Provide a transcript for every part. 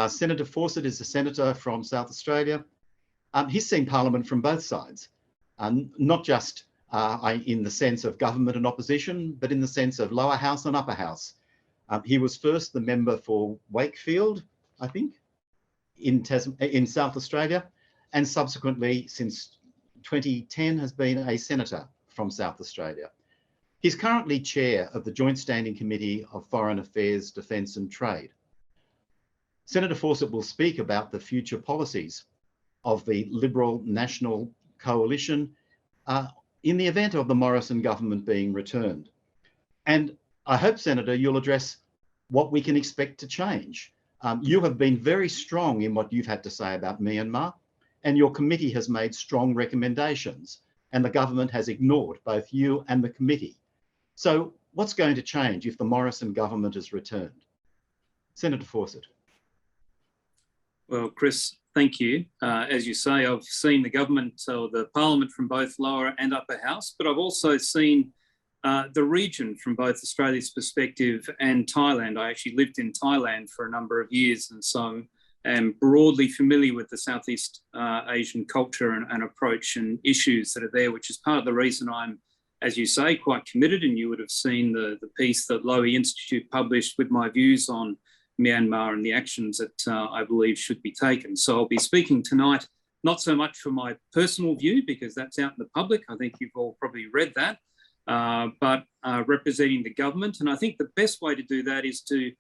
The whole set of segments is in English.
Senator Fawcett is a senator from South Australia. He's seen Parliament from both sides, not just in the sense of government and opposition, but in the sense of lower house and upper house. He was first the member for Wakefield, I think, in South Australia, and subsequently, since 2010, has been a senator from South Australia. He's currently chair of the Joint Standing Committee of Foreign Affairs, Defence and Trade. Senator Fawcett will speak about the future policies of the Liberal National Coalition in the event of the Morrison government being returned. And I hope, Senator, you'll address what we can expect to change. You have been very strong in what you've had to say about Myanmar, and your committee has made strong recommendations, and the government has ignored both you and the committee. So what's going to change if the Morrison government is returned? Senator Fawcett. Well, Chris, thank you. As you say, I've seen the government or the Parliament from both lower and upper house, but I've also seen the region from both Australia's perspective and Thailand. I actually lived in Thailand for a number of years, and so I'm broadly familiar with the Southeast Asian culture and approach and issues that are there, which is part of the reason I'm, as you say, quite committed. And you would have seen the piece that Lowy Institute published with my views on Myanmar and the actions that I believe should be taken. So I'll be speaking tonight, not so much for my personal view, because that's out in the public. I think you've all probably read that, but representing the government. And I think the best way to do that is to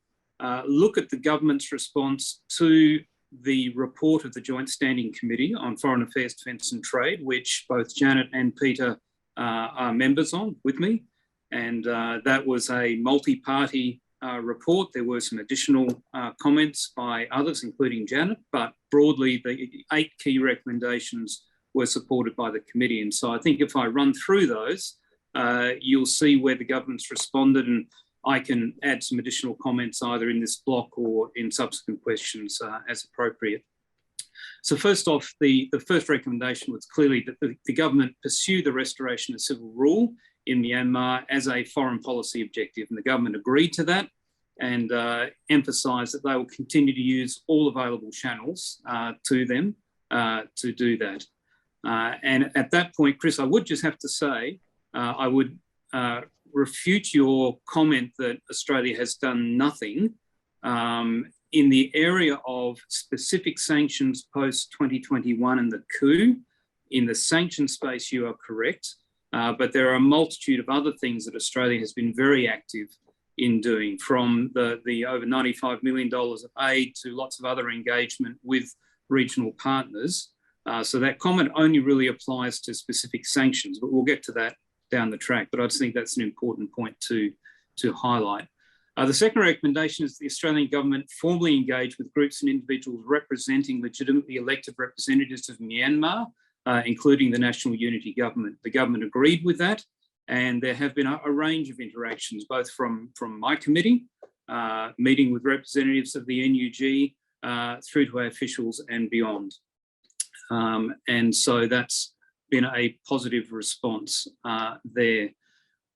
look at the government's response to the report of the Joint Standing Committee on Foreign Affairs, Defence and Trade, which both Janet and Peter are members on with me. And that was a multi-party report. There were some additional comments by others, including Janet, but broadly the 8 key recommendations were supported by the committee. And so I think if I run through those, you'll see where the government's responded, and I can add some additional comments either in this block or in subsequent questions as appropriate. So first off, the first recommendation was clearly that the government pursue the restoration of civil rule in Myanmar as a foreign policy objective, and the government agreed to that and emphasised that they will continue to use all available channels to them to do that. And at that point, Chris, I would just have to say, I would refute your comment that Australia has done nothing in the area of specific sanctions post-2021 and the coup. In the sanction space, you are correct, but there are a multitude of other things that Australia has been very active in doing, from the over $95 million of aid to lots of other engagement with regional partners. So that comment only really applies to specific sanctions, but we'll get to that down the track. But I just think that's an important point to highlight. The second recommendation is the Australian government formally engage with groups and individuals representing legitimately elected representatives of Myanmar, including the National Unity Government. The government agreed with that, and there have been a range of interactions, both from my committee, meeting with representatives of the NUG, through to our officials and beyond. And so that's been a positive response there.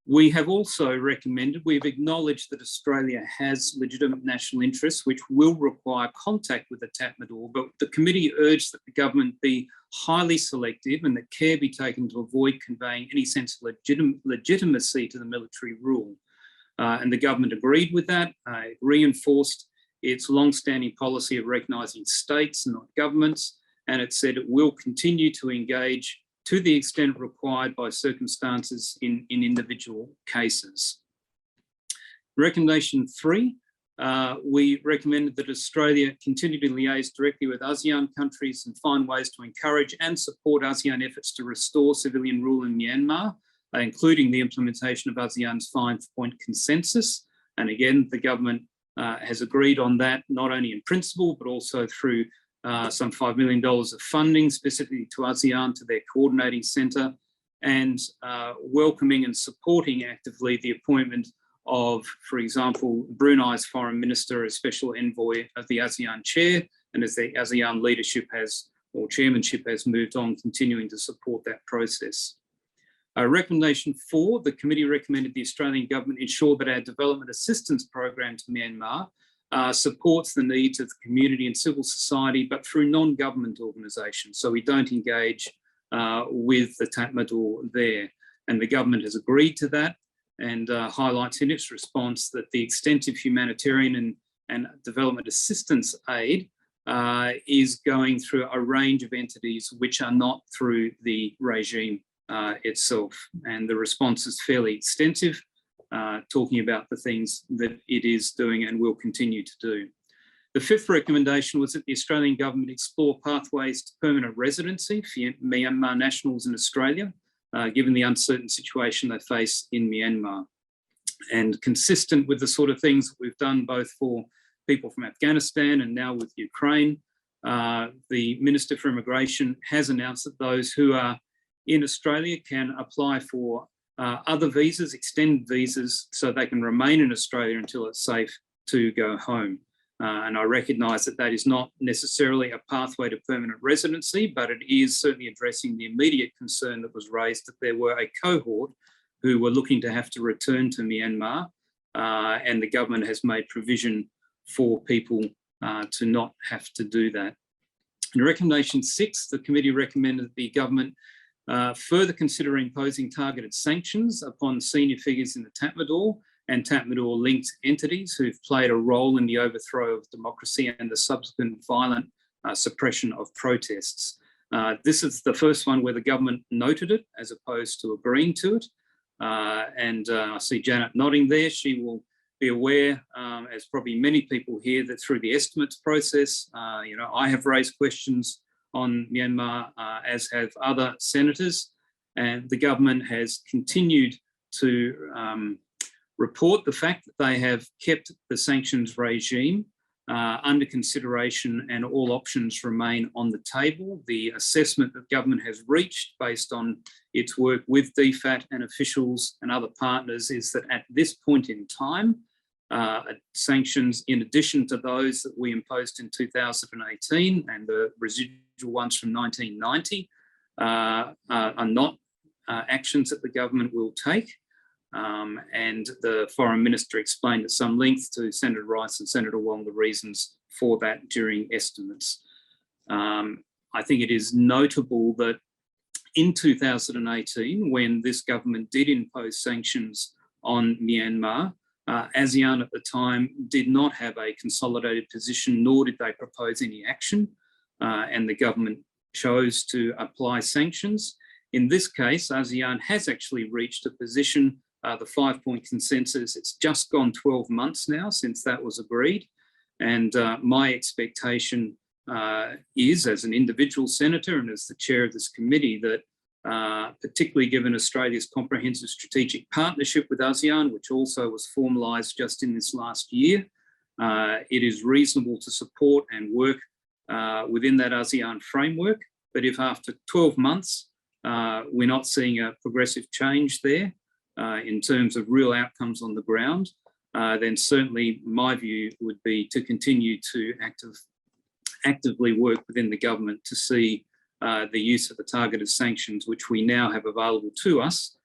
We have also recommended, we've acknowledged that Australia has legitimate national interests, which will require contact with the Tatmadaw, but the committee urged that the government be highly selective and that care be taken to avoid conveying any sense of legitimacy to the military rule. And the government agreed with that. It reinforced its long-standing policy of recognising states and not governments, and it said it will continue to engage to the extent required by circumstances in individual cases. Recommendation 3, we recommended that Australia continue to liaise directly with ASEAN countries and find ways to encourage and support ASEAN efforts to restore civilian rule in Myanmar, including the implementation of ASEAN's 5-point consensus. And again, the government has agreed on that, not only in principle, but also through some $5 million of funding specifically to ASEAN, to their coordinating centre, and welcoming and supporting actively the appointment of, for example, Brunei's foreign minister as special envoy of the ASEAN chair, and as the ASEAN leadership has, or chairmanship has moved on, continuing to support that process. Recommendation 4, the committee recommended the Australian government ensure that our development assistance program to Myanmar supports the needs of the community and civil society, but through non-government organisations. So we don't engage with the Tatmadaw there. And the government has agreed to that and highlights in its response that the extensive humanitarian and development assistance aid is going through a range of entities which are not through the regime itself. And the response is fairly extensive, talking about the things that it is doing and will continue to do. The fifth recommendation was that the Australian government explore pathways to permanent residency for Myanmar nationals in Australia, given the uncertain situation they face in Myanmar. And consistent with the sort of things that we've done both for people from Afghanistan and now with Ukraine, the Minister for Immigration has announced that those who are in Australia can apply for other visas, extended visas, so they can remain in Australia until it's safe to go home. And I recognise that that is not necessarily a pathway to permanent residency, but it is certainly addressing the immediate concern that was raised that there were a cohort who were looking to have to return to Myanmar, and the government has made provision for people to not have to do that. In recommendation 6, the committee recommended that the government further consider imposing targeted sanctions upon senior figures in the Tatmadaw and Tatmadaw-linked entities who've played a role in the overthrow of democracy and the subsequent violent suppression of protests. This is the first one where the government noted it as opposed to agreeing to it. I see Janet nodding there. She will be aware, as probably many people here, that through the estimates process, I have raised questions on Myanmar, as have other senators, and the government has continued to report the fact that they have kept the sanctions regime under consideration and all options remain on the table. The assessment that government has reached based on its work with DFAT and officials and other partners is that at this point in time, sanctions, in addition to those that we imposed in 2018 and the residual ones from 1990, are not actions that the government will take. And the Foreign Minister explained at some length to Senator Rice and Senator Wong the reasons for that during estimates. I think it is notable that in 2018, when this government did impose sanctions on Myanmar, ASEAN at the time did not have a consolidated position, nor did they propose any action, and the government chose to apply sanctions. In this case, ASEAN has actually reached a position, the 5-point consensus. It's just gone 12 months now since that was agreed. And my expectation is, as an individual senator and as the chair of this committee, that particularly given Australia's comprehensive strategic partnership with ASEAN, which also was formalised just in this last year, it is reasonable to support and work within that ASEAN framework. But if after 12 months, we're not seeing a progressive change there in terms of real outcomes on the ground, then certainly my view would be to continue to actively work within the government to see the use of the targeted sanctions, which we now have available to us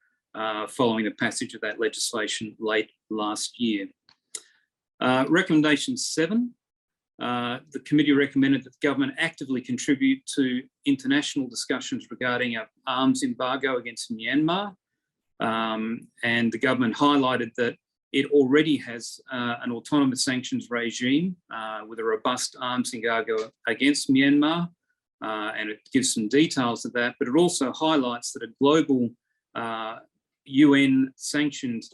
following the passage of that legislation late last year. Recommendation 7. The committee recommended that the government actively contribute to international discussions regarding an arms embargo against Myanmar. And the government highlighted that it already has an autonomous sanctions regime with a robust arms embargo against Myanmar, and it gives some details of that, but it also highlights that a global UN sanctioned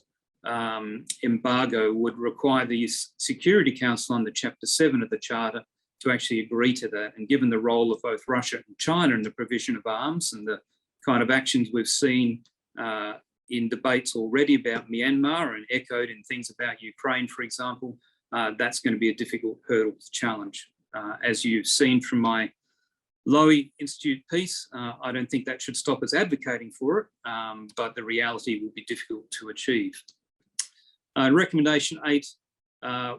embargo would require the Security Council under Chapter 7 of the Charter to actually agree to that. And given the role of both Russia and China in the provision of arms and the kind of actions we've seen in debates already about Myanmar and echoed in things about Ukraine, for example, that's going to be a difficult hurdle to challenge. As you've seen from my Lowy Institute piece, I don't think that should stop us advocating for it, but the reality will be difficult to achieve. Recommendation 8,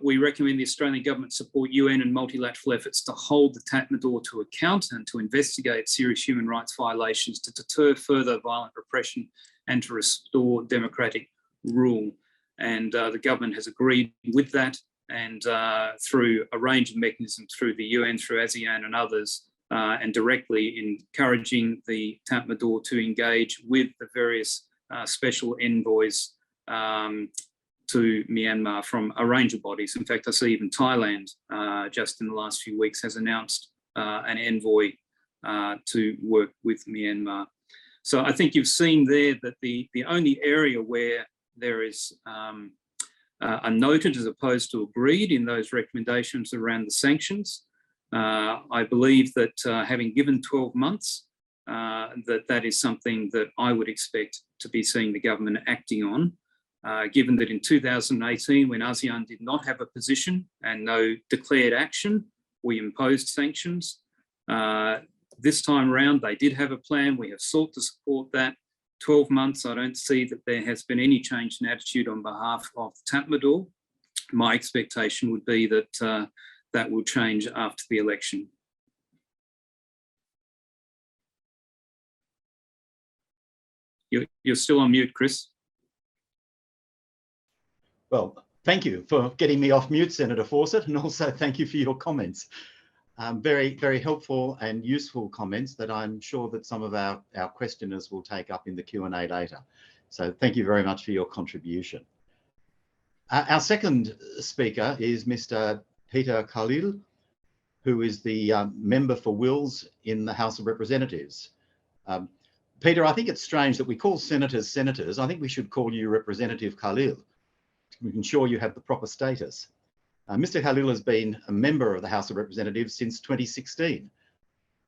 we recommend the Australian government support UN and multilateral efforts to hold the Tatmadaw to account and to investigate serious human rights violations to deter further violent repression and to restore democratic rule. And the government has agreed with that and through a range of mechanisms through the UN, through ASEAN and others, and directly encouraging the Tatmadaw to engage with the various special envoys to Myanmar from a range of bodies. In fact, I see even Thailand just in the last few weeks has announced an envoy to work with Myanmar. So I think you've seen there that the only area where there is a noted as opposed to agreed in those recommendations around the sanctions. I believe that having given 12 months, that is something that I would expect to be seeing the government acting on, given that in 2018, when ASEAN did not have a position and no declared action, we imposed sanctions. This time around, they did have a plan. We have sought to support that. 12 months, I don't see that there has been any change in attitude on behalf of Tatmadaw. My expectation would be that that will change after the election. You're still on mute, Chris. Well, thank you for getting me off mute, Senator Fawcett, and also thank you for your comments. Very, very helpful and useful comments that I'm sure that some of our questioners will take up in the Q&A later. So thank you very much for your contribution. Our second speaker is Mr. Peter Khalil, who is the member for Wills in the House of Representatives. Peter, I think it's strange that we call senators senators. I think we should call you Representative Khalil to ensure you have the proper status. Mr. Khalil has been a member of the House of Representatives since 2016,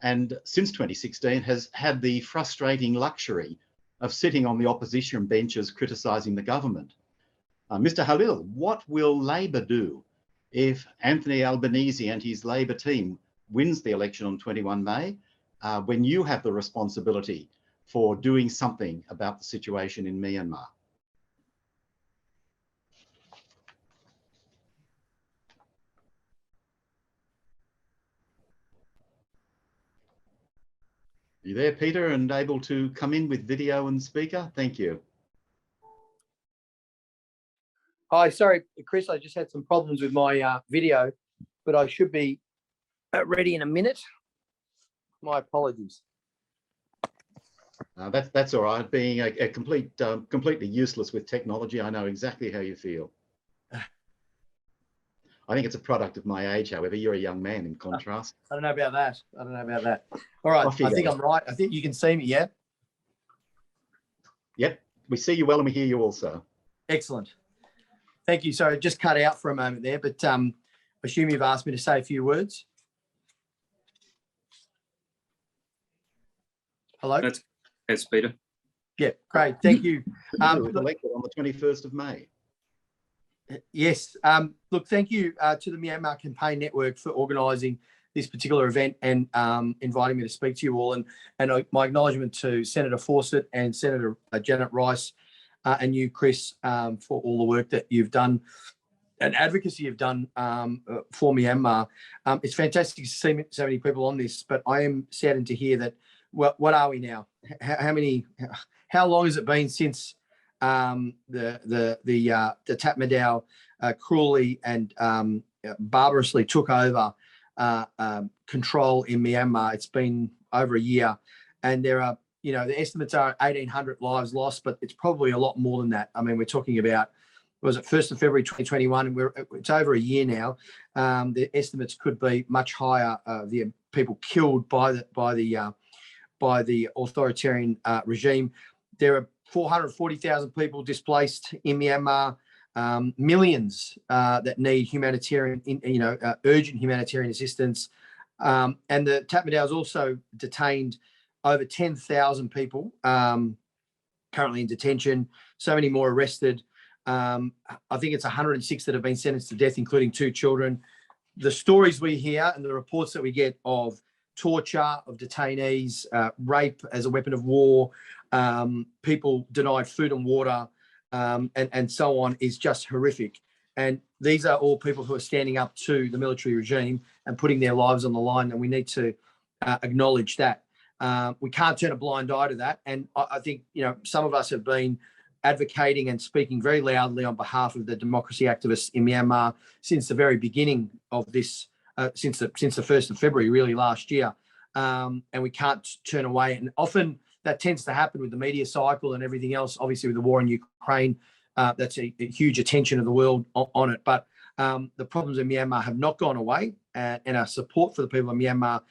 and since 2016 has had the frustrating luxury of sitting on the opposition benches criticising the government. Mr. Khalil, what will Labor do if Anthony Albanese and his Labor team wins the election on 21 May, when you have the responsibility for doing something about the situation in Myanmar? You there, Peter, and able to come in with video and speaker? Thank you. Hi, sorry, Chris, I just had some problems with my video, but I should be ready in a minute. My apologies. That's all right. Being a completely useless with technology, I know exactly how you feel. I think it's a product of my age, however. You're a young man in contrast. I don't know about that. I don't know about that. All right, I think I'm right. I think you can see me, yeah? Yep, we see you well and we hear you also. Excellent. Thank you. Sorry, just cut out for a moment there, but I assume you've asked me to say a few words. Hello? That's Peter. Yeah, great. Thank you. You were elected on the 21st of May. Yes. Look, thank you to the Myanmar Campaign Network for organising this particular event and inviting me to speak to you all. And my acknowledgement to Senator Fawcett and Senator Janet Rice and you, Chris, for all the work that you've done and advocacy you've done for Myanmar. It's fantastic to see so many people on this, but I am saddened to hear that, well, what are we now? How long has it been since the Tatmadaw cruelly and barbarously took over control in Myanmar? It's been over a year, and there are, you know, the estimates are 1,800 lives lost, but it's probably a lot more than that. I mean, we're talking about, was it 1st of February 2021, and it's over a year now. The estimates could be much higher. The people killed by the authoritarian regime. There are 440,000 people displaced in Myanmar, millions that need humanitarian, urgent humanitarian assistance. And the Tatmadaw has also detained over 10,000 people currently in detention, so many more arrested. I think it's 106 that have been sentenced to death, including 2 children. The stories we hear and the reports that we get of torture of detainees, rape as a weapon of war, people denied food and water, and so on, is just horrific. And these are all people who are standing up to the military regime and putting their lives on the line, and we need to acknowledge that. We can't turn a blind eye to that. And I think, you know, some of us have been advocating and speaking very loudly on behalf of the democracy activists in Myanmar since the very beginning of this, since the 1st of February, really last year. And we can't turn away. And often that tends to happen with the media cycle and everything else. Obviously, with the war in Ukraine, that's a huge attention of the world on it. But the problems in Myanmar have not gone away, and our support for the people of Myanmar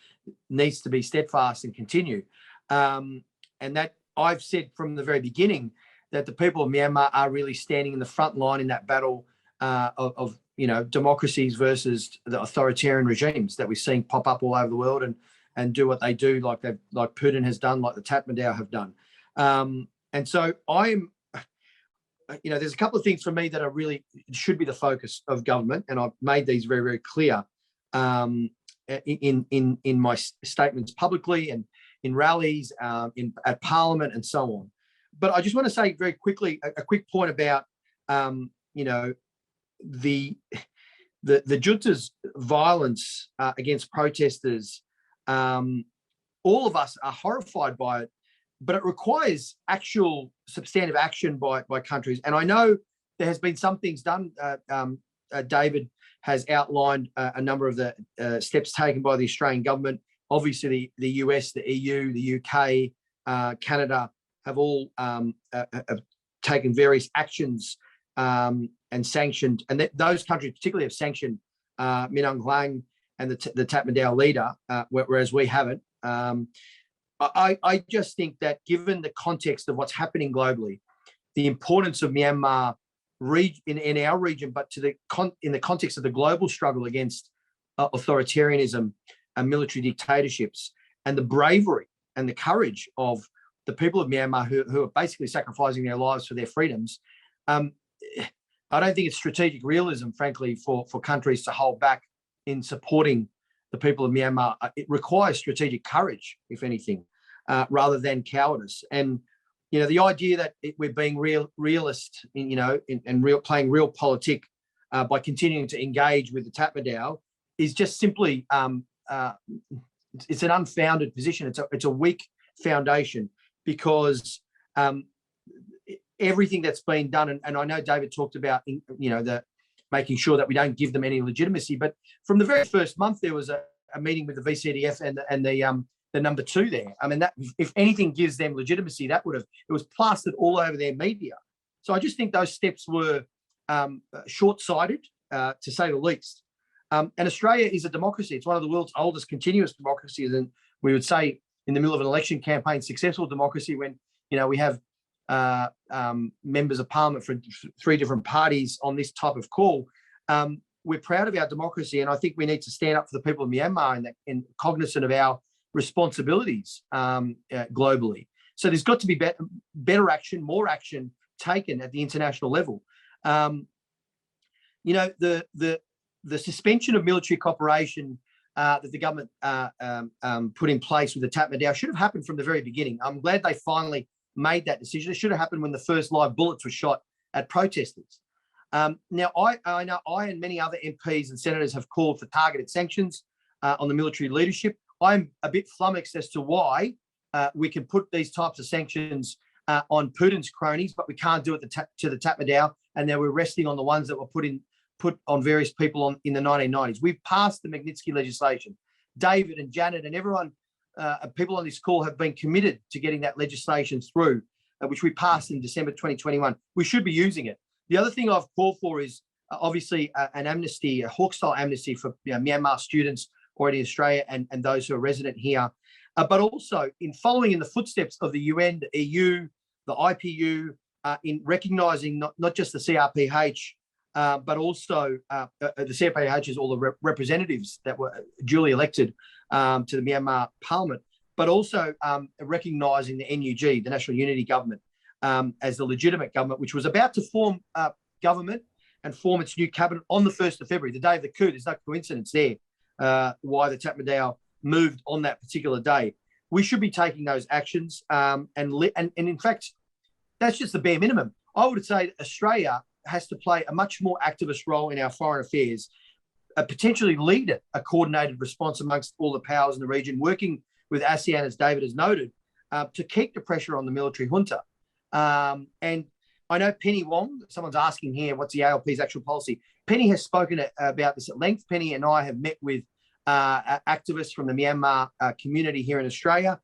needs to be steadfast and continue. And that I've said from the very beginning that the people of Myanmar are really standing in the front line in that battle of democracies versus the authoritarian regimes that we're seeing pop up all over the world and do what they do, like Putin has done, like the Tatmadaw have done. And so I'm, there's a couple of things for me that are really should be the focus of government, and I've made these very, very clear in my statements publicly and in rallies, at Parliament, and so on. But I just want to say very quickly a quick point about the junta's violence against protesters. All of us are horrified by it, but it requires actual substantive action by countries. And I know there has been some things done. David has outlined a number of the steps taken by the Australian government. Obviously, the US, the EU, the UK, Canada have all have taken various actions and sanctioned, and those countries particularly have sanctioned Min Aung Hlaing and the Tatmadaw leader, whereas we haven't. I just think that given the context of what's happening globally, the importance of Myanmar in our region, but in the context of the global struggle against authoritarianism and military dictatorships, and the bravery and the courage of the people of Myanmar who are basically sacrificing their lives for their freedoms, I don't think it's strategic realism, frankly, for countries to hold back in supporting the people of Myanmar. It requires strategic courage, if anything, rather than cowardice. And the idea that we're being realist, playing realpolitik by continuing to engage with the Tatmadaw is just simply it's an unfounded position. It's a weak foundation, because everything that's been done, and I know David talked about the making sure that we don't give them any legitimacy. But from the very first month, there was a meeting with the VCDF and the number two there. I mean, that if anything gives them legitimacy, it was plastered all over their media. So I just think those steps were short-sighted, to say the least. And Australia is a democracy. It's one of the world's oldest continuous democracies, and we would say in the middle of an election campaign, successful democracy when we have members of parliament for three different parties on this type of call. We're proud of our democracy, and I think we need to stand up for the people of Myanmar and cognizant of our responsibilities globally. So there's got to be better action, more action taken at the international level. The suspension of military cooperation that the government put in place with the Tatmadaw should have happened from the very beginning. I'm glad they finally made that decision. It should have happened when the first live bullets were shot at protesters. Now, I know I and many other MPs and senators have called for targeted sanctions on the military leadership. I'm a bit flummoxed as to why we can put these types of sanctions on Putin's cronies, but we can't do it to the Tatmadaw, and now we're resting on the ones that were put on various people in the 1990s. We've passed the Magnitsky legislation. David and Janet and everyone, people on this call have been committed to getting that legislation through, which we passed in December 2021. We should be using it. The other thing I've called for is obviously an amnesty, a Hawke-style amnesty for Myanmar students already in Australia and those who are resident here, but also in following in the footsteps of the UN, the EU, the IPU, in recognising not just the CRPH, but also the CRPH is all the representatives that were duly elected to the Myanmar Parliament, but also recognising the NUG, the National Unity Government, as the legitimate government, which was about to form government and form its new cabinet on the 1st of February, the day of the coup. There's no coincidence there why the Tatmadaw moved on that particular day. We should be taking those actions, and in fact, that's just the bare minimum. I would say that Australia has to play a much more activist role in our foreign affairs, potentially lead a coordinated response amongst all the powers in the region, working with ASEAN, as David has noted, to keep the pressure on the military junta. And I know Penny Wong, someone's asking here, what's the ALP's actual policy? Penny has spoken about this at length. Penny and I have met with activists from the Myanmar community here in Australia.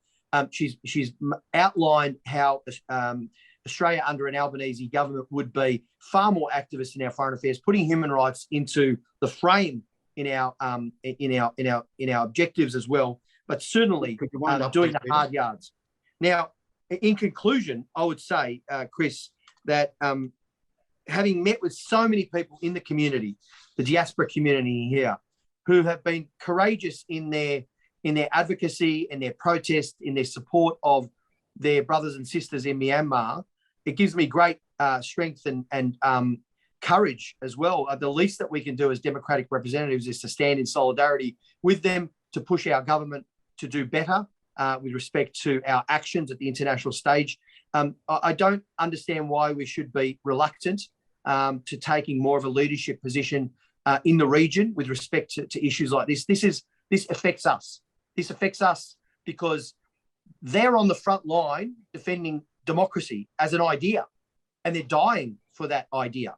She's outlined how Australia under an Albanese government would be far more activist in our foreign affairs, putting human rights into the frame in our objectives as well, but certainly doing the hard yards. Now, in conclusion, I would say, Chris, that having met with so many people in the community, the diaspora community here, who have been courageous in their advocacy, in their protest, in their support of their brothers and sisters in Myanmar, it gives me great strength and courage as well. The least that we can do as democratic representatives is to stand in solidarity with them to push our government to do better with respect to our actions at the international stage. I don't understand why we should be reluctant to taking more of a leadership position in the region with respect to issues like this. This affects us. This affects us because they're on the front line defending democracy as an idea, and they're dying for that idea.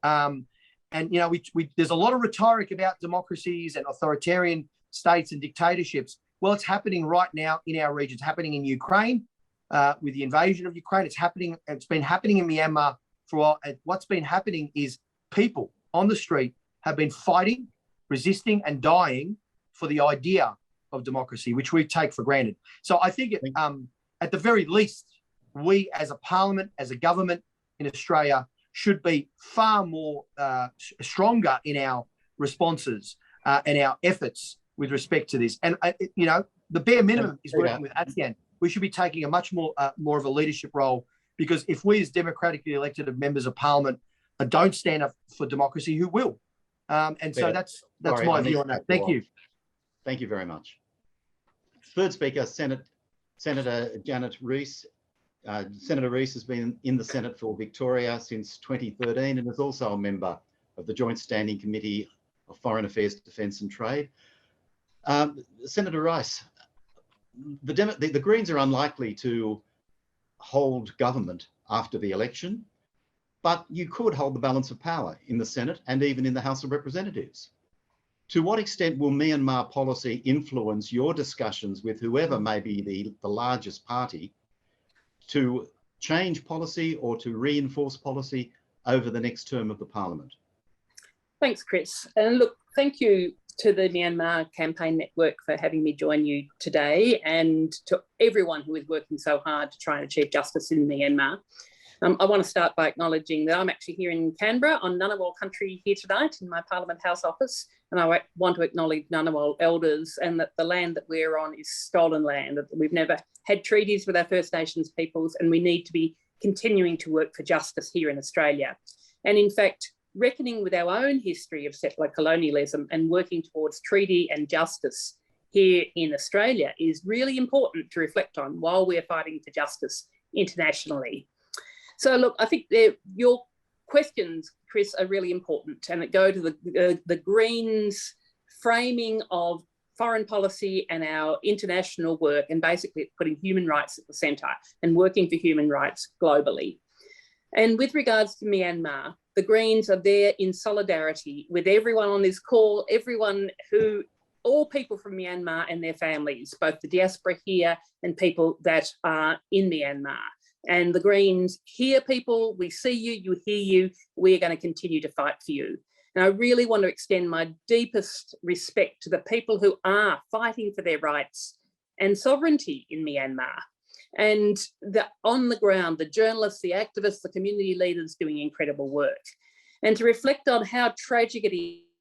And you know, there's a lot of rhetoric about democracies and authoritarian states and dictatorships. Well, it's happening right now in our region. It's happening in Ukraine with the invasion of Ukraine. It's been happening in Myanmar for a while. And what's been happening is people on the street have been fighting, resisting, and dying for the idea of democracy, which we take for granted. So I think at the very least, we as a parliament, as a government in Australia, should be far more stronger in our responses and our efforts with respect to this. And, you know, the bare minimum is working with ASEAN. We should be taking a much more of a leadership role, because if we as democratically elected members of parliament don't stand up for democracy, who will? And so that's my view on that. Thank you. Thank you very much. Third speaker, Senator Janet Reese. Senator Reese has been in the Senate for Victoria since 2013 and is also a member of the Joint Standing Committee of Foreign Affairs, Defence and Trade. Senator Rice, the Greens are unlikely to hold government after the election, but you could hold the balance of power in the Senate and even in the House of Representatives. To what extent will Myanmar policy influence your discussions with whoever may be the largest party to change policy or to reinforce policy over the next term of the Parliament? Thanks, Chris. And look, thank you to the Myanmar Campaign Network for having me join you today, and to everyone who is working so hard to try and achieve justice in Myanmar. I want to start by acknowledging that I'm actually here in Canberra on Ngunnawal country here tonight in my Parliament House office, and I want to acknowledge Ngunnawal elders, and that the land that we're on is stolen land, that we've never had treaties with our First Nations peoples, and we need to be continuing to work for justice here in Australia. And in fact, reckoning with our own history of settler colonialism and working towards treaty and justice here in Australia is really important to reflect on while we're fighting for justice internationally. So look, I think your questions, Chris, are really important, and it go to the Greens' framing of foreign policy and our international work, and basically putting human rights at the centre and working for human rights globally. And with regards to Myanmar, the Greens are there in solidarity with everyone on this call, all people from Myanmar and their families, both the diaspora here and people that are in Myanmar. And the Greens hear people, we see you, you hear you, we're going to continue to fight for you. And I really want to extend my deepest respect to the people who are fighting for their rights and sovereignty in Myanmar. And on the ground, the journalists, the activists, the community leaders doing incredible work. And to reflect on how tragic it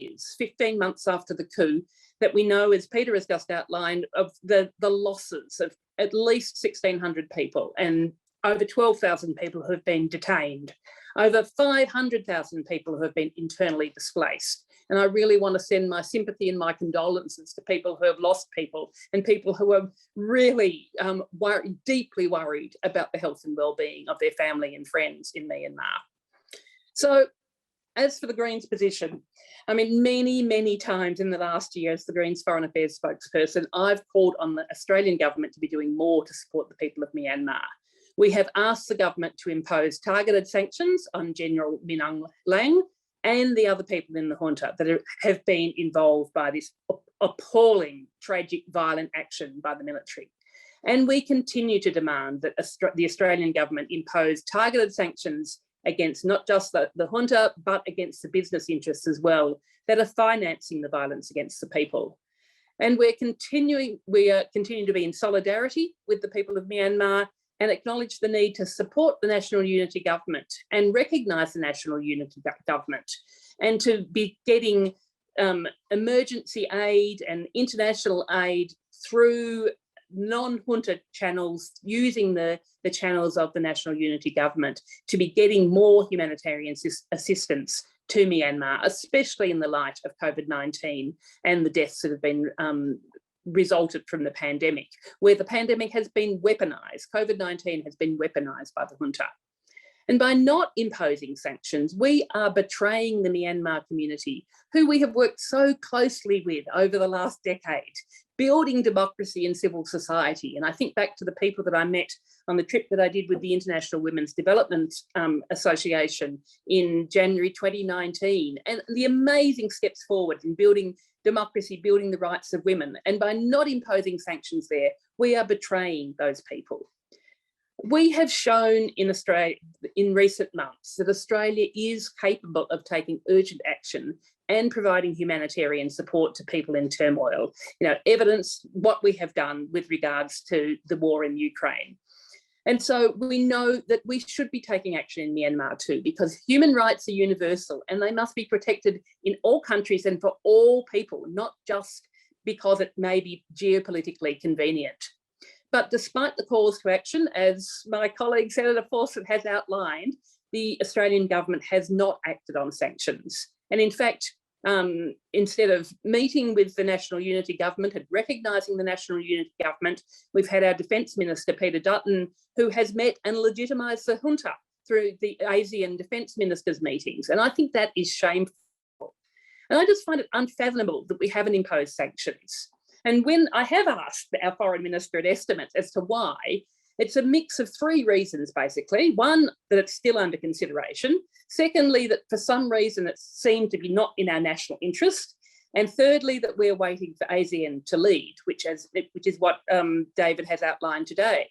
is, 15 months after the coup, that we know, as Peter has just outlined, of the losses of at least 1,600 people and over 12,000 people who have been detained, over 500,000 people who have been internally displaced. And I really want to send my sympathy and my condolences to people who have lost people and people who are really deeply worried about the health and well-being of their family and friends in Myanmar. So as for the Greens' position, I mean, many, many times in the last year as the Greens Foreign Affairs spokesperson, I've called on the Australian government to be doing more to support the people of Myanmar. We have asked the government to impose targeted sanctions on General Min Aung Hlaing and the other people in the junta that have been involved by this appalling, tragic, violent action by the military. And we continue to demand that the Australian government impose targeted sanctions against not just the junta, but against the business interests as well that are financing the violence against the people. And we are continuing to be in solidarity with the people of Myanmar and acknowledge the need to support the National Unity Government and recognise the National Unity Government, and to be getting emergency aid and international aid through non-junta channels, using the channels of the National Unity Government to be getting more humanitarian assistance to Myanmar, especially in the light of COVID-19 and the deaths that have been resulted from the pandemic, where the pandemic has been weaponised. COVID-19 has been weaponised by the junta. And by not imposing sanctions, we are betraying the Myanmar community, who we have worked so closely with over the last decade, building democracy and civil society. And I think back to the people that I met on the trip that I did with the International Women's Development Association in January 2019, and the amazing steps forward in building democracy, building the rights of women. And by not imposing sanctions there, we are betraying those people. We have shown in Australia in recent months that Australia is capable of taking urgent action and providing humanitarian support to people in turmoil. You know, evidence what we have done with regards to the war in Ukraine. And so we know that we should be taking action in Myanmar too, because human rights are universal and they must be protected in all countries and for all people, not just because it may be geopolitically convenient. But despite the calls to action, as my colleague Senator Fawcett has outlined, the Australian government has not acted on sanctions. And in fact, instead of meeting with the National Unity Government and recognising the National Unity Government, we've had our Defence Minister, Peter Dutton, who has met and legitimised the junta through the ASEAN Defence Ministers' meetings. And I think that is shameful. And I just find it unfathomable that we haven't imposed sanctions. And when I have asked our Foreign Minister at estimates as to why, it's a mix of three reasons, basically. One, that it's still under consideration. Secondly, that for some reason it seemed to be not in our national interest. And thirdly, that we're waiting for ASEAN to lead, which is what David has outlined today.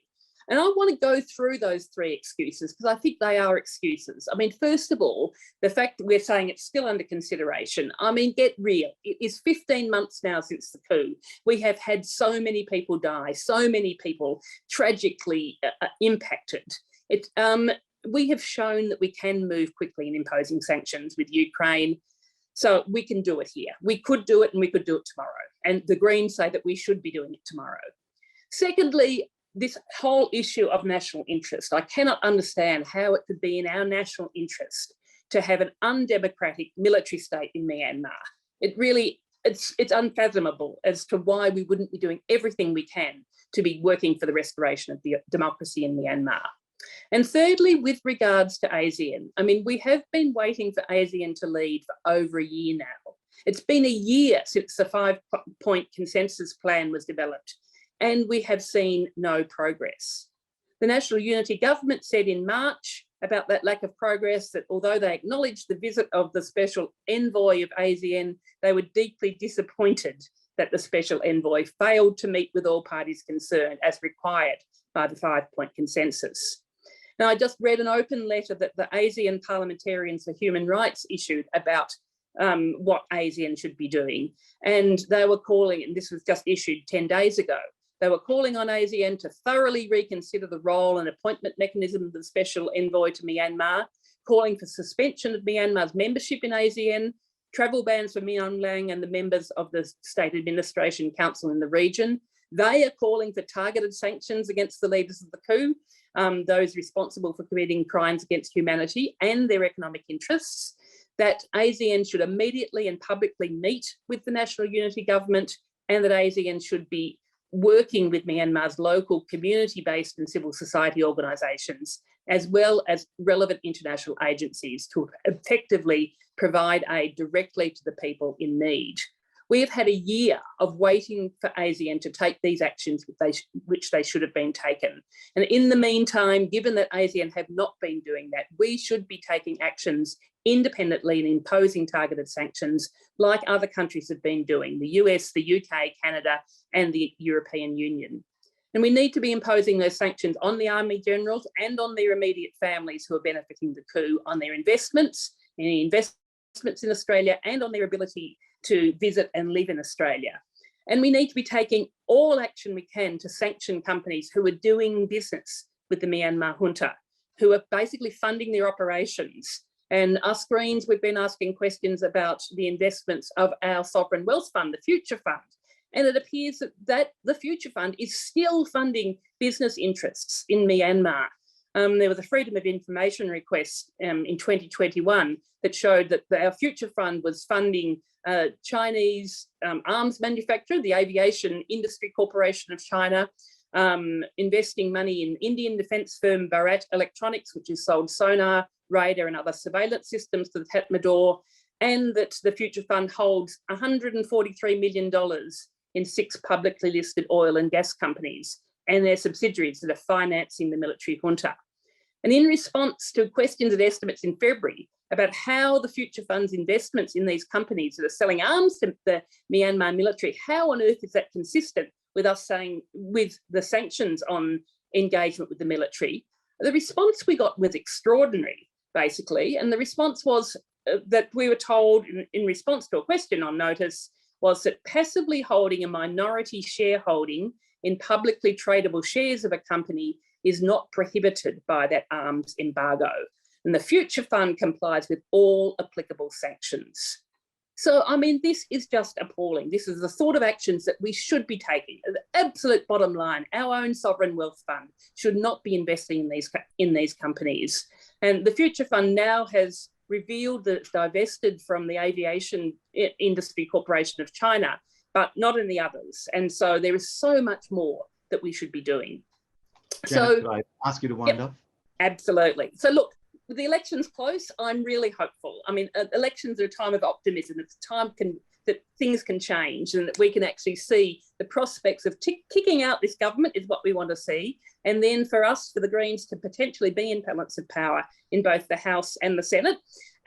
And I want to go through those three excuses because I think they are excuses. I mean, first of all, the fact that we're saying it's still under consideration, I mean, get real. It is 15 months now since the coup. We have had so many people die, so many people tragically impacted. We have shown that we can move quickly in imposing sanctions with Ukraine. So we can do it here. We could do it and we could do it tomorrow. And the Greens say that we should be doing it tomorrow. Secondly, this whole issue of national interest. I cannot understand how it could be in our national interest to have an undemocratic military state in Myanmar. It really, it's unfathomable as to why we wouldn't be doing everything we can to be working for the restoration of the democracy in Myanmar. And thirdly, with regards to ASEAN, I mean, we have been waiting for ASEAN to lead for over a year now. It's been a year since the 5-point consensus plan was developed, and we have seen no progress. The National Unity Government said in March about that lack of progress that although they acknowledged the visit of the special envoy of ASEAN, they were deeply disappointed that the special envoy failed to meet with all parties concerned as required by the 5-point consensus. Now, I just read an open letter that the ASEAN Parliamentarians for Human Rights issued about what ASEAN should be doing. And they were calling, and this was just issued 10 days ago, they were calling on ASEAN to thoroughly reconsider the role and appointment mechanism of the special envoy to Myanmar, calling for suspension of Myanmar's membership in ASEAN, travel bans for Min Aung Hlaing and the members of the State Administration Council in the region. They are calling for targeted sanctions against the leaders of the coup, those responsible for committing crimes against humanity and their economic interests, that ASEAN should immediately and publicly meet with the National Unity Government, and that ASEAN should be working with Myanmar's local community-based and civil society organisations, as well as relevant international agencies to effectively provide aid directly to the people in need. We have had a year of waiting for ASEAN to take these actions which they should have been taken. And in the meantime, given that ASEAN have not been doing that, we should be taking actions independently and imposing targeted sanctions like other countries have been doing, the US, the UK, Canada, and the European Union. And we need to be imposing those sanctions on the army generals and on their immediate families who are benefiting the coup, on their investments, any investments in Australia, and on their ability to visit and live in Australia. And we need to be taking all action we can to sanction companies who are doing business with the Myanmar junta, who are basically funding their operations. And us Greens, we've been asking questions about the investments of our sovereign wealth fund, the Future Fund. And it appears that the Future Fund is still funding business interests in Myanmar. There was a Freedom of Information request in 2021 that showed that our Future Fund was funding Chinese arms manufacturer, the Aviation Industry Corporation of China, investing money in Indian defence firm Bharat Electronics, which has sold sonar, radar and other surveillance systems to the Tatmadaw, and that the Future Fund holds $143 million in 6 publicly listed oil and gas companies and their subsidiaries that are financing the military junta. And in response to questions and estimates in February about how the Future Fund's investments in these companies that are selling arms to the Myanmar military, how on earth is that consistent with us saying, with the sanctions on engagement with the military? The response we got was extraordinary, basically. And the response was that we were told in response to a question on notice was that passively holding a minority shareholding in publicly tradable shares of a company is not prohibited by that arms embargo. And the Future Fund complies with all applicable sanctions. So, I mean, this is just appalling. This is the sort of actions that we should be taking. The absolute bottom line, our own sovereign wealth fund should not be investing in these companies. And the Future Fund now has revealed that it's divested from the Aviation Industry Corporation of China, but not in the others. And so there is so much more that we should be doing. Janet, could I ask you to wind up? Absolutely. So look, with the elections close, I'm really hopeful. I mean, elections are a time of optimism. It's a time that things can change and that we can actually see the prospects of kicking out this government is what we want to see. And then for us, for the Greens, to potentially be in balance of power in both the House and the Senate,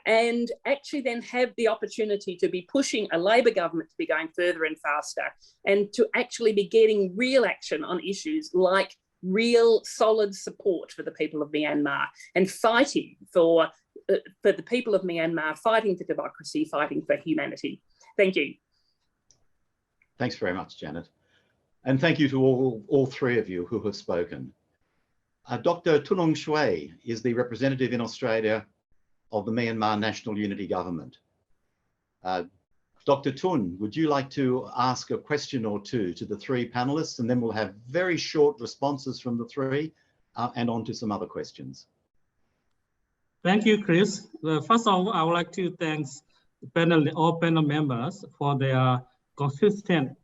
and actually then have the opportunity to be pushing a Labor government to be going further and faster, and to actually be getting real action on issues like real solid support for the people of Myanmar and fighting for the people of Myanmar, fighting for democracy, fighting for humanity. Thank you. Thanks very much, Janet. And thank you to all 3 of you who have spoken. Dr. Tunong Shui is the representative in Australia of the Myanmar National Unity Government. Dr. Tun, would you like to ask a question or two to the 3 panelists, and then we'll have very short responses from the 3 and on to some other questions. Thank you, Chris. First of all, I would like to thank all panel members for their consistent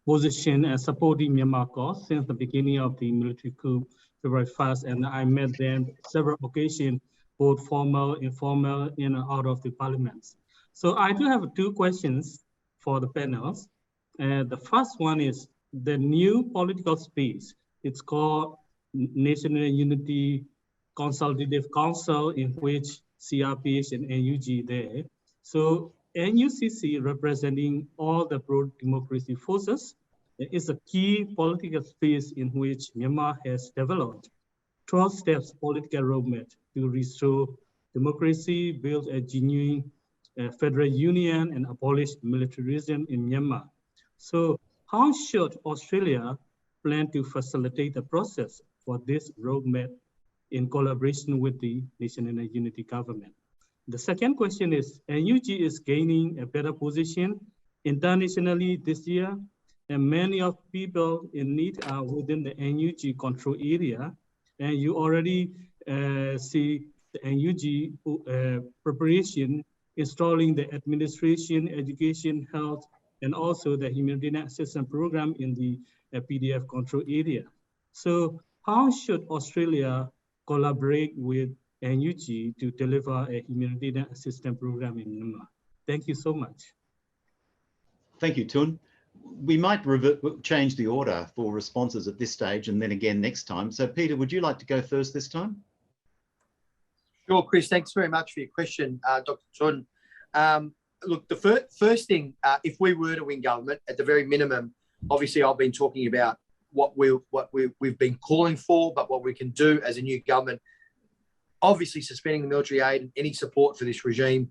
position and supporting Myanmar cause since the beginning of the military coup, February 1st, and I met them several occasions, both formal, informal, in and out of the parliaments. So I do have 2 questions for the panels. The first one is the new political space. It's called National Unity Consultative Council, in which CRPH and NUG there. So NUCC, representing all the pro-democracy forces, is a key political space in which Myanmar has developed 12 steps political roadmap to restore democracy, build a genuine federal union, and abolish militarism in Myanmar. So how should Australia plan to facilitate the process for this roadmap in collaboration with the National Unity Government? The second question is, NUG is gaining a better position internationally this year, and many of people in need are within the NUG control area, and you already see the NUG preparation, installing the administration, education, health, and also the humanitarian assistance program in the PDF control area. So how should Australia collaborate with NUG to deliver a humanitarian assistance program in Myanmar? Thank you so much. Thank you, Tun. We might change the order for responses at this stage and then again next time. So Peter, would you like to go first this time? Sure, Chris, thanks very much for your question, Dr. Tun. Look, the first thing, if we were to win government, at the very minimum, obviously I've been talking about what we've been calling for, but what we can do as a new government, obviously suspending the military aid and any support for this regime,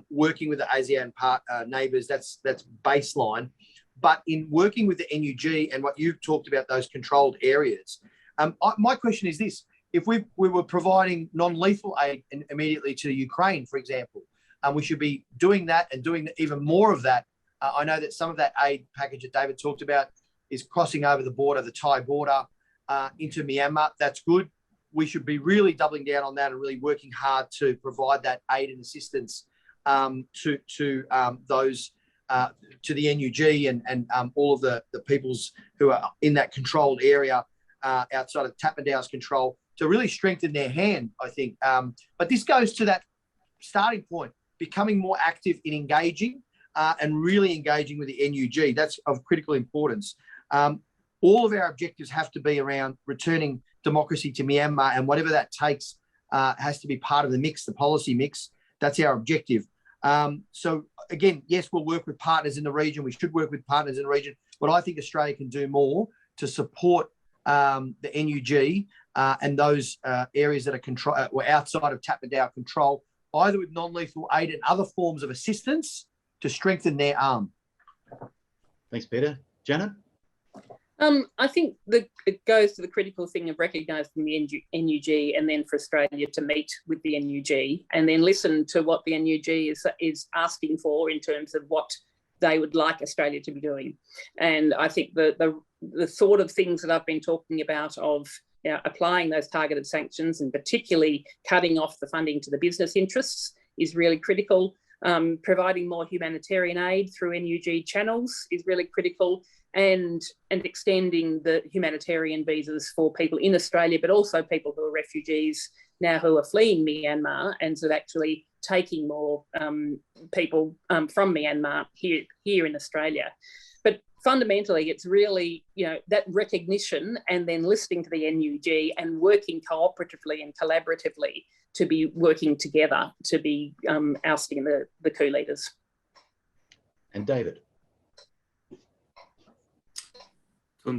working with the ASEAN neighbours, that's baseline. But in working with the NUG and what you've talked about, those controlled areas, my question is this: if we were providing non-lethal aid immediately to Ukraine, for example, we should be doing that and doing even more of that. I know that some of that aid package that David talked about is crossing over the border, the Thai border, into Myanmar. That's good. We should be really doubling down on that and really working hard to provide that aid and assistance to those. To the NUG and all of the peoples who are in that controlled area outside of Tatmadaw's control, to really strengthen their hand, I think. But this goes to that starting point, becoming more active in engaging and really engaging with the NUG. That's of critical importance. All of our objectives have to be around returning democracy to Myanmar, and whatever that takes has to be part of the mix, the policy mix. That's our objective. So again, yes, we'll work with partners in the region. We should work with partners in the region, but I think Australia can do more to support the NUG and those areas that are outside of Tatmadaw control, either with non-lethal aid and other forms of assistance to strengthen their arm. Thanks, Peter. Janet? I think it goes to the critical thing of recognising the NUG, and then for Australia to meet with the NUG and then listen to what the NUG is asking for in terms of what they would like Australia to be doing. And I think the sort of things that I've been talking about of applying those targeted sanctions and particularly cutting off the funding to the business interests is really critical. Providing more humanitarian aid through NUG channels is really critical, and extending the humanitarian visas for people in Australia, but also people who are refugees now who are fleeing Myanmar, and sort of actually taking more people from Myanmar here in Australia. But fundamentally, it's really, that recognition and then listening to the NUG and working cooperatively and collaboratively to be working together to be ousting the coup leaders. And David.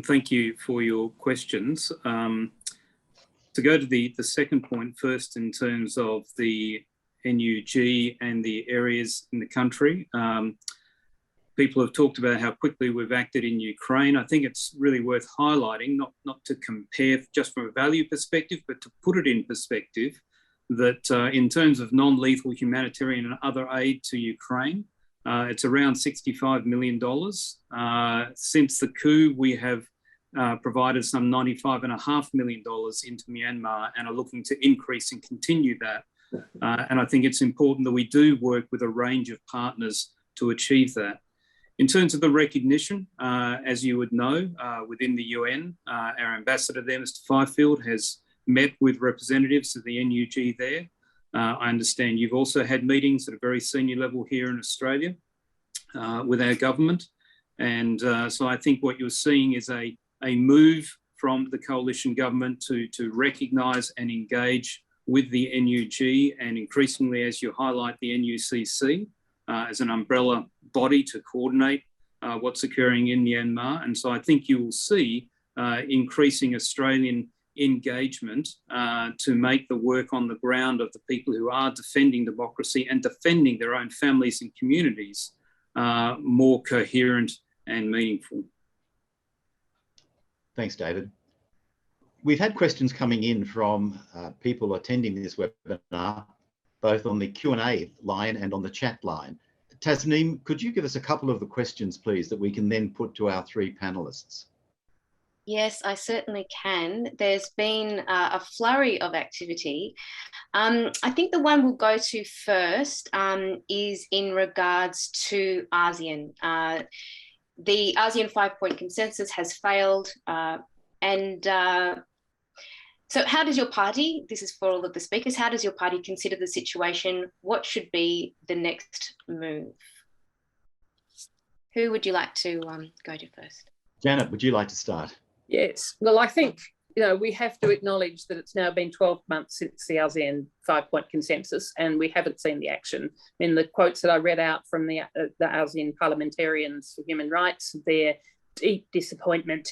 Thank you for your questions. To go to the second point first, in terms of the NUG and the areas in the country, people have talked about how quickly we've acted in Ukraine. I think it's really worth highlighting, not to compare just from a value perspective, but to put it in perspective, that in terms of non-lethal humanitarian and other aid to Ukraine, it's around $65 million. Since the coup, we have provided some $95.5 million into Myanmar and are looking to increase and continue that. And I think it's important that we do work with a range of partners to achieve that. In terms of the recognition, as you would know, within the UN, our ambassador there, Mr. Fifield, has met with representatives of the NUG there. I understand you've also had meetings at a very senior level here in Australia with our government. And so I think what you're seeing is a move from the coalition government to recognise and engage with the NUG, and increasingly, as you highlight, the NUCC as an umbrella body to coordinate what's occurring in Myanmar. And so I think you will see increasing Australian engagement to make the work on the ground of the people who are defending democracy and defending their own families and communities more coherent and meaningful. Thanks, David. We've had questions coming in from people attending this webinar, both on the Q&A line and on the chat line. Tasneem, could you give us a couple of the questions, please, that we can then put to our three panelists? Yes, I certainly can. There's been a flurry of activity. I think the one we'll go to first is in regards to ASEAN. The ASEAN 5-point consensus has failed. So how does your party, this is for all of the speakers, how does your party consider the situation? What should be the next move? Who would you like to go to first? Janet, would you like to start? Yes. Well, I think, we have to acknowledge that it's now been 12 months since the ASEAN 5-point consensus, and we haven't seen the action. I mean, the quotes that I read out from the ASEAN parliamentarians for human rights, their deep disappointment,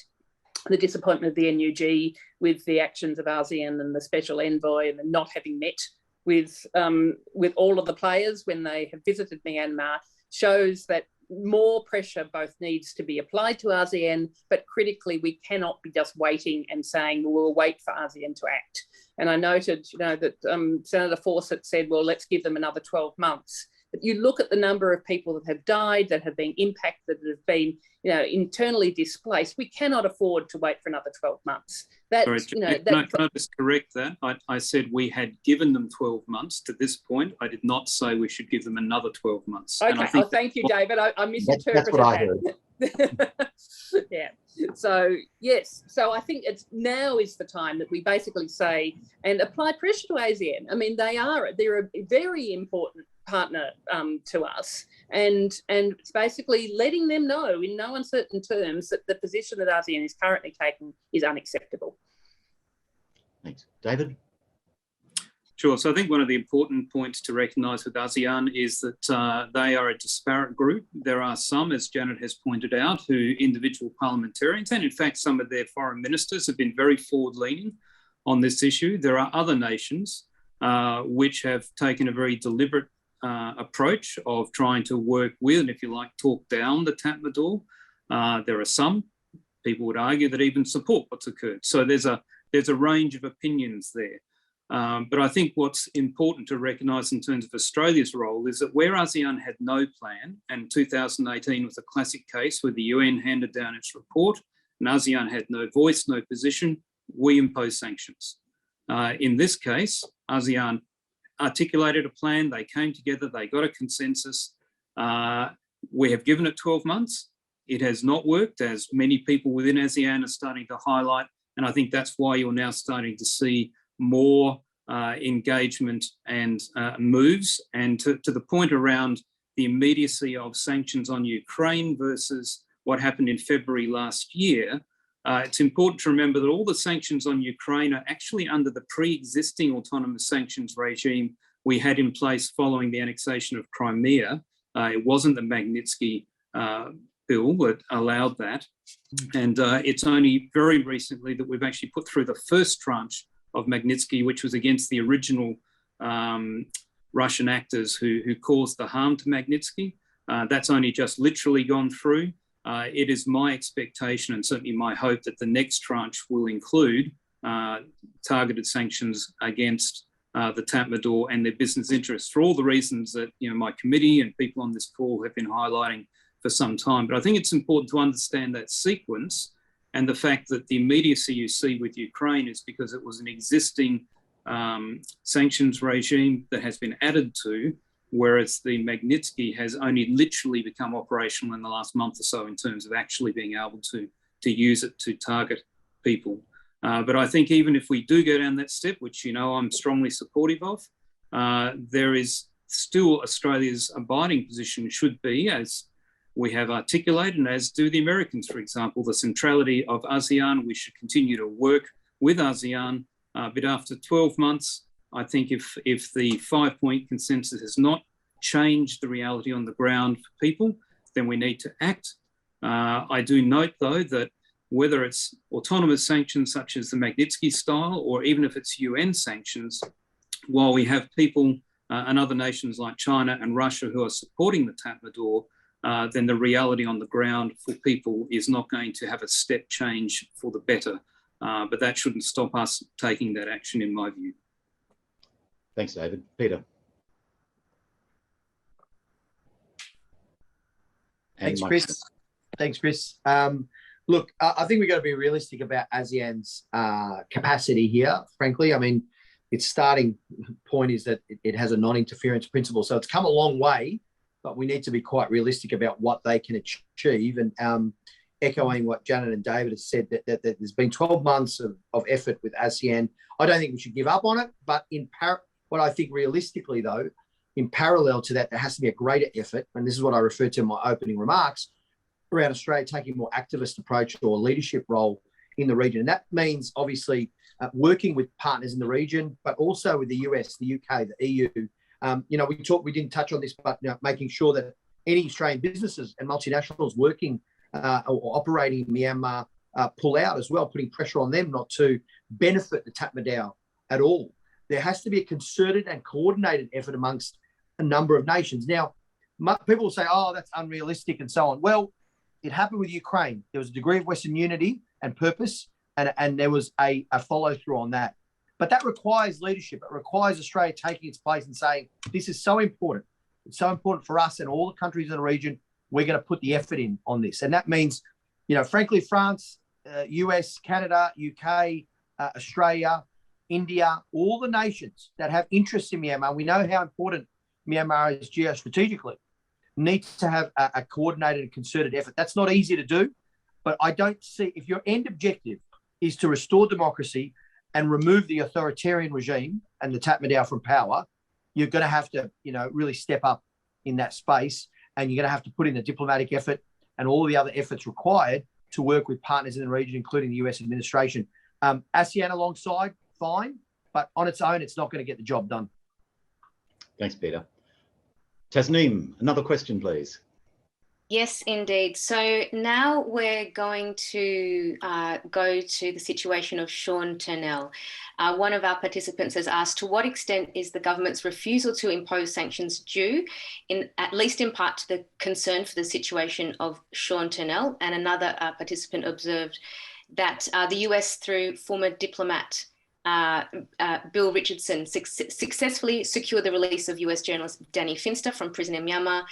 the disappointment of the NUG with the actions of ASEAN and the special envoy, and not having met with all of the players when they have visited Myanmar, shows that more pressure both needs to be applied to ASEAN, but critically we cannot be just waiting and saying, well, we'll wait for ASEAN to act. And I noted, that Senator Fawcett said, well, let's give them another 12 months. But you look at the number of people that have died, that have been impacted, that have been, internally displaced. We cannot afford to wait for another 12 months. Sorry, can I just correct that? I said we had given them 12 months to this point. I did not say we should give them another 12 months. Okay, thank you, David. I misinterpreted that. Yeah. So, yes. So I think now is the time that we basically say and apply pressure to ASEAN. I mean, they're a very important partner to us, and it's basically letting them know in no uncertain terms that the position that ASEAN is currently taking is unacceptable. Thanks. David? Sure. So I think one of the important points to recognise with ASEAN is that they are a disparate group. There are some, as Janet has pointed out, who individual parliamentarians, and in fact some of their foreign ministers have been very forward-leaning on this issue. There are other nations which have taken a very deliberate approach of trying to work with, and if you like, talk down the Tatmadaw. There are some people would argue that even support what's occurred. So there's a range of opinions there. But I think what's important to recognise in terms of Australia's role is that where ASEAN had no plan, and 2018 was a classic case where the UN handed down its report and ASEAN had no voice, no position, we imposed sanctions. In this case, ASEAN articulated a plan, they came together, they got a consensus. We have given it 12 months. It has not worked, as many people within ASEAN are starting to highlight, and I think that's why you're now starting to see more engagement and moves. And to the point around the immediacy of sanctions on Ukraine versus what happened in February last year, it's important to remember that all the sanctions on Ukraine are actually under the pre-existing autonomous sanctions regime we had in place following the annexation of Crimea. It wasn't the Magnitsky bill that allowed that. And it's only very recently that we've actually put through the first tranche of Magnitsky, which was against the original Russian actors who caused the harm to Magnitsky. That's only just literally gone through. It is my expectation and certainly my hope that the next tranche will include targeted sanctions against the Tatmadaw and their business interests for all the reasons that my committee and people on this call have been highlighting for some time. But I think it's important to understand that sequence, and the fact that the immediacy you see with Ukraine is because it was an existing sanctions regime that has been added to, whereas the Magnitsky has only literally become operational in the last month or so in terms of actually being able to use it to target people. But I think even if we do go down that step, which I'm strongly supportive of, there is still Australia's abiding position should be, as we have articulated, and as do the Americans, for example, the centrality of ASEAN. We should continue to work with ASEAN, but after 12 months, I think if the 5-point consensus has not changed the reality on the ground for people, then we need to act. I do note, though, that whether it's autonomous sanctions such as the Magnitsky style, or even if it's UN sanctions, while we have people and other nations like China and Russia who are supporting the Tatmadaw, then the reality on the ground for people is not going to have a step change for the better. But that shouldn't stop us taking that action, in my view. Thanks, David. Peter. Thanks, Chris. Thanks, Chris. Look, I think we've got to be realistic about ASEAN's capacity here, frankly. I mean, its starting point is that it has a non-interference principle. So it's come a long way, but we need to be quite realistic about what they can achieve. And echoing what Janet and David have said, that there's been 12 months of effort with ASEAN. I don't think we should give up on it, but what I think realistically, though, in parallel to that, there has to be a greater effort, and this is what I referred to in my opening remarks, around Australia taking a more activist approach or leadership role in the region. And that means, obviously, working with partners in the region, but also with the US, the UK, the EU. We didn't touch on this, but making sure that any Australian businesses and multinationals working or operating in Myanmar pull out as well, putting pressure on them not to benefit the Tatmadaw at all. There has to be a concerted and coordinated effort amongst a number of nations. Now, people will say, oh, that's unrealistic and so on. Well, it happened with Ukraine. There was a degree of Western unity and purpose, and there was a follow-through on that. But that requires leadership. It requires Australia taking its place and saying, this is so important. It's so important for us and all the countries in the region. We're going to put the effort in on this. And that means, frankly, France, US, Canada, UK, Australia, India, all the nations that have interests in Myanmar, we know how important Myanmar is geostrategically, need to have a coordinated and concerted effort. That's not easy to do, but I don't see, if your end objective is to restore democracy and remove the authoritarian regime and the Tatmadaw from power, you're going to have to, really step up in that space, and you're going to have to put in the diplomatic effort and all the other efforts required to work with partners in the region, including the US administration. ASEAN alongside, fine, but on its own, it's not going to get the job done. Thanks, Peter. Tasneem, another question, please. Yes, indeed. So now we're going to go to the situation of Sean Turnell. One of our participants has asked, to what extent is the government's refusal to impose sanctions due, at least in part, to the concern for the situation of Sean Turnell? And another participant observed that the US, through former diplomat Bill Richardson, successfully secured the release of US journalist Danny Finster from prison in Myanmar.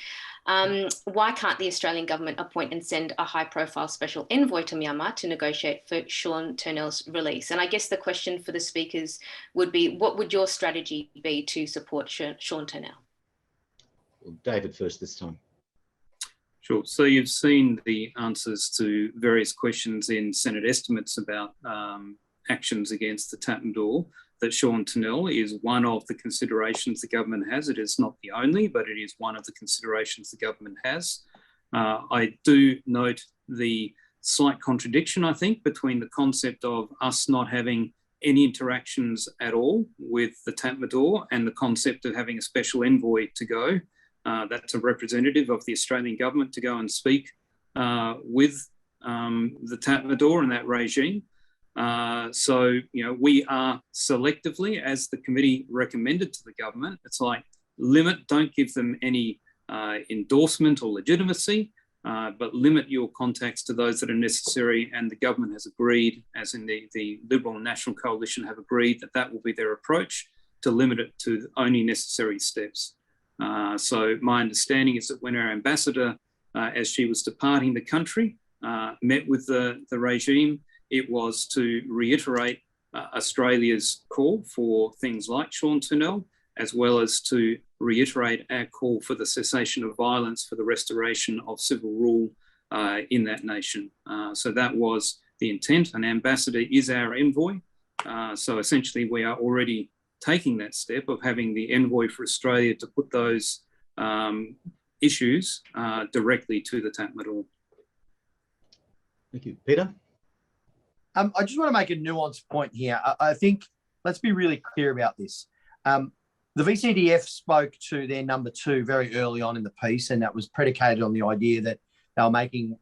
Why can't the Australian government appoint and send a high-profile special envoy to Myanmar to negotiate for Sean Turnell's release? And I guess the question for the speakers would be, what would your strategy be to support Sean Turnell? Well, David first this time. Sure. So you've seen the answers to various questions in Senate estimates about actions against the Tatmadaw. That Sean Turnell is one of the considerations the government has. It is not the only, but it is one of the considerations the government has. I do note the slight contradiction, I think, between the concept of us not having any interactions at all with the Tatmadaw and the concept of having a special envoy to go. That's a representative of the Australian government to go and speak with the Tatmadaw and that regime. So, we are selectively, as the committee recommended to the government, it's like limit, don't give them any endorsement or legitimacy, but limit your contacts to those that are necessary. And the government has agreed, as in the Liberal and National Coalition have agreed, that that will be their approach, to limit it to only necessary steps. So my understanding is that when our ambassador, as she was departing the country, met with the regime, it was to reiterate Australia's call for things like Sean Turnell, as well as to reiterate our call for the cessation of violence, for the restoration of civil rule in that nation. So that was the intent. An ambassador is our envoy. So essentially we are already taking that step of having the envoy for Australia to put those issues directly to the Tatmadaw. Thank you. Peter? I just want to make a nuanced point here. I think, let's be really clear about this. The VCDF spoke to their number 2 very early on in the piece, and that was predicated on the idea that they were making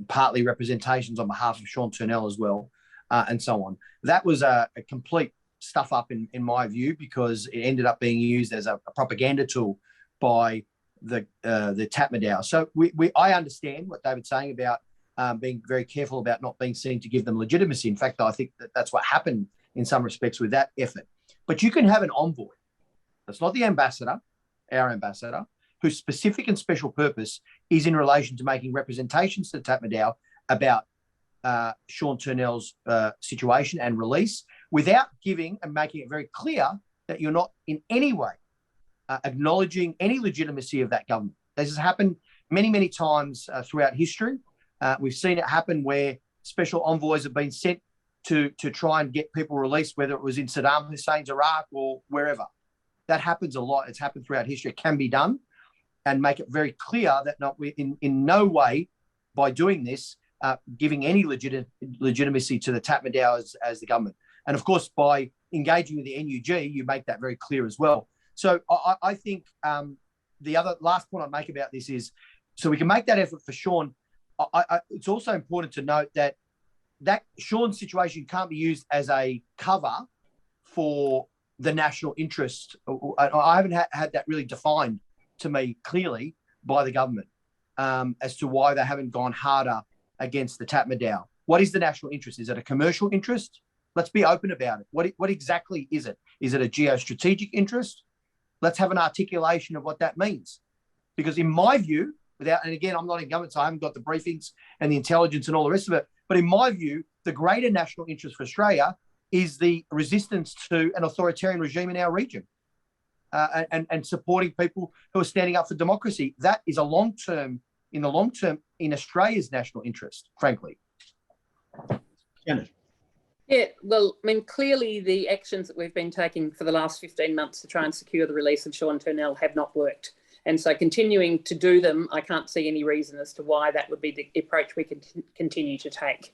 partly representations on behalf of Sean Turnell as well, and so on. That was a complete stuff up in my view, because it ended up being used as a propaganda tool by the Tatmadaw. So I understand what David's saying about being very careful about not being seen to give them legitimacy. In fact, I think that's what happened in some respects with that effort. But you can have an envoy. That's not the ambassador, our ambassador, whose specific and special purpose is in relation to making representations to the Tatmadaw about Sean Turnell's situation and release, without giving and making it very clear that you're not in any way acknowledging any legitimacy of that government. This has happened many, many times throughout history. We've seen it happen where special envoys have been sent to try and get people released, whether it was in Saddam Hussein's Iraq or wherever. That happens a lot. It's happened throughout history. It can be done, and make it very clear that in no way by doing this, giving any legitimacy to the Tatmadaw as the government. And of course, by engaging with the NUG, you make that very clear as well. So I think the last point I'd make about this is, so we can make that effort for Sean. It's also important to note that Sean's situation can't be used as a cover for the national interest. I haven't had that really defined to me clearly by the government as to why they haven't gone harder against the Tatmadaw. What is the national interest? Is it a commercial interest? Let's be open about it. What exactly is it? Is it a geostrategic interest? Let's have an articulation of what that means. Because in my view, and again, I'm not in government, so I haven't got the briefings and the intelligence and all the rest of it, but in my view, the greater national interest for Australia is the resistance to an authoritarian regime in our region and supporting people who are standing up for democracy. That is in the long term, in Australia's national interest, frankly. Janet. Yeah, well, I mean, clearly the actions that we've been taking for the last 15 months to try and secure the release of Sean Turnell have not worked. And so continuing to do them, I can't see any reason as to why that would be the approach we can continue to take.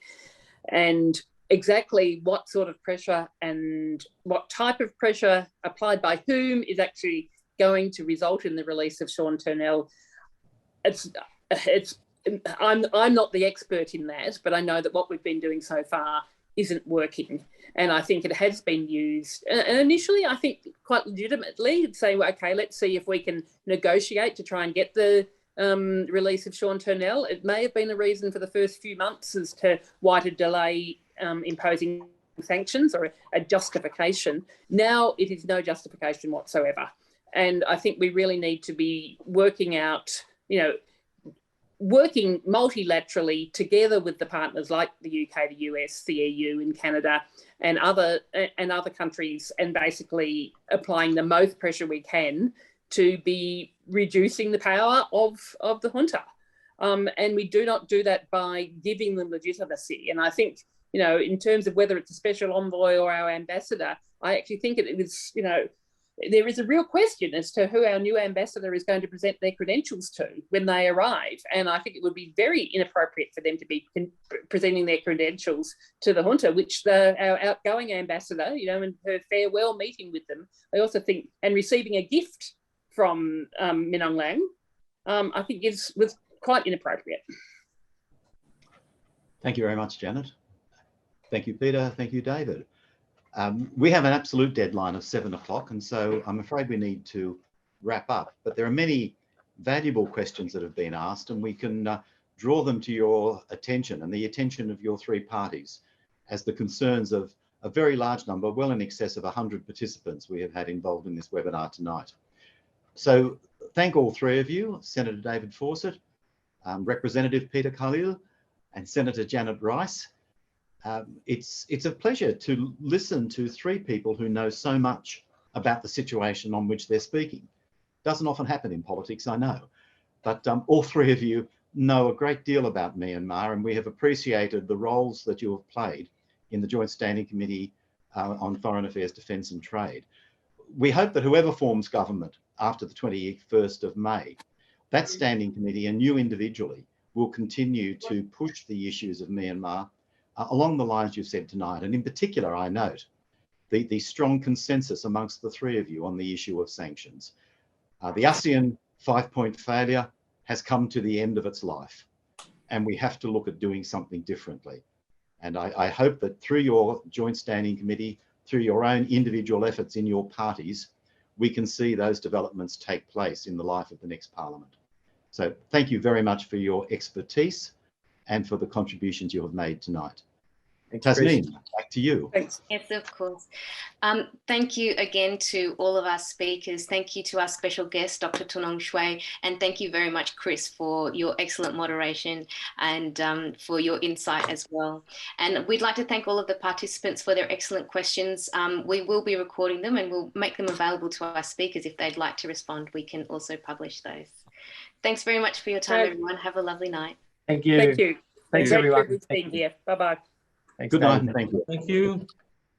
And exactly what sort of pressure and what type of pressure applied by whom is actually going to result in the release of Sean Turnell, I'm not the expert in that, but I know that what we've been doing so far isn't working. And I think it has been used, and initially I think quite legitimately, say, well, okay, let's see if we can negotiate to try and get the release of Sean Turnell. It may have been a reason for the first few months as to why to delay imposing sanctions or a justification. Now it is no justification whatsoever. And I think we really need to be working out, working multilaterally together with the partners like the UK, the US, the EU and Canada and other countries, and basically applying the most pressure we can to be reducing the power of the junta. And we do not do that by giving them legitimacy. And I think, in terms of whether it's a special envoy or our ambassador, I actually think it is, there is a real question as to who our new ambassador is going to present their credentials to when they arrive. And I think it would be very inappropriate for them to be presenting their credentials to the junta, which our outgoing ambassador, in her farewell meeting with them, I also think, and receiving a gift from Min Aung Hlaing, I think was quite inappropriate. Thank you very much, Janet. Thank you, Peter. Thank you, David. We have an absolute deadline of 7 o'clock, and so I'm afraid we need to wrap up. But there are many valuable questions that have been asked, and we can draw them to your attention and the attention of your three parties as the concerns of a very large number, well in excess of 100 participants we have had involved in this webinar tonight. So thank all three of you, Senator David Fawcett, Representative Peter Khalil, and Senator Janet Rice. It's a pleasure to listen to three people who know so much about the situation on which they're speaking. Doesn't often happen in politics, I know, but all three of you know a great deal about Myanmar, and we have appreciated the roles that you have played in the Joint Standing Committee on Foreign Affairs, Defence and Trade. We hope that whoever forms government after the 21st of May, that Standing Committee and you individually will continue to push the issues of Myanmar along the lines you've said tonight. And in particular, I note the strong consensus amongst the three of you on the issue of sanctions. The ASEAN 5-point failure has come to the end of its life, and we have to look at doing something differently. And I hope that through your Joint Standing Committee, through your own individual efforts in your parties, we can see those developments take place in the life of the next Parliament. So thank you very much for your expertise and for the contributions you have made tonight. Tasneem, back to you. Thanks. Yes, of course. Thank you again to all of our speakers. Thank you to our special guest, Dr. Tunong Shui, and thank you very much, Chris, for your excellent moderation and for your insight as well. And we'd like to thank all of the participants for their excellent questions. We will be recording them and we'll make them available to our speakers. If they'd like to respond, we can also publish those. Thanks very much for your time, everyone. Have a lovely night. Thank you. Thank you. Thanks, everyone. Thank you. Bye-bye. Thanks, Good night David. and thank you. Thank you.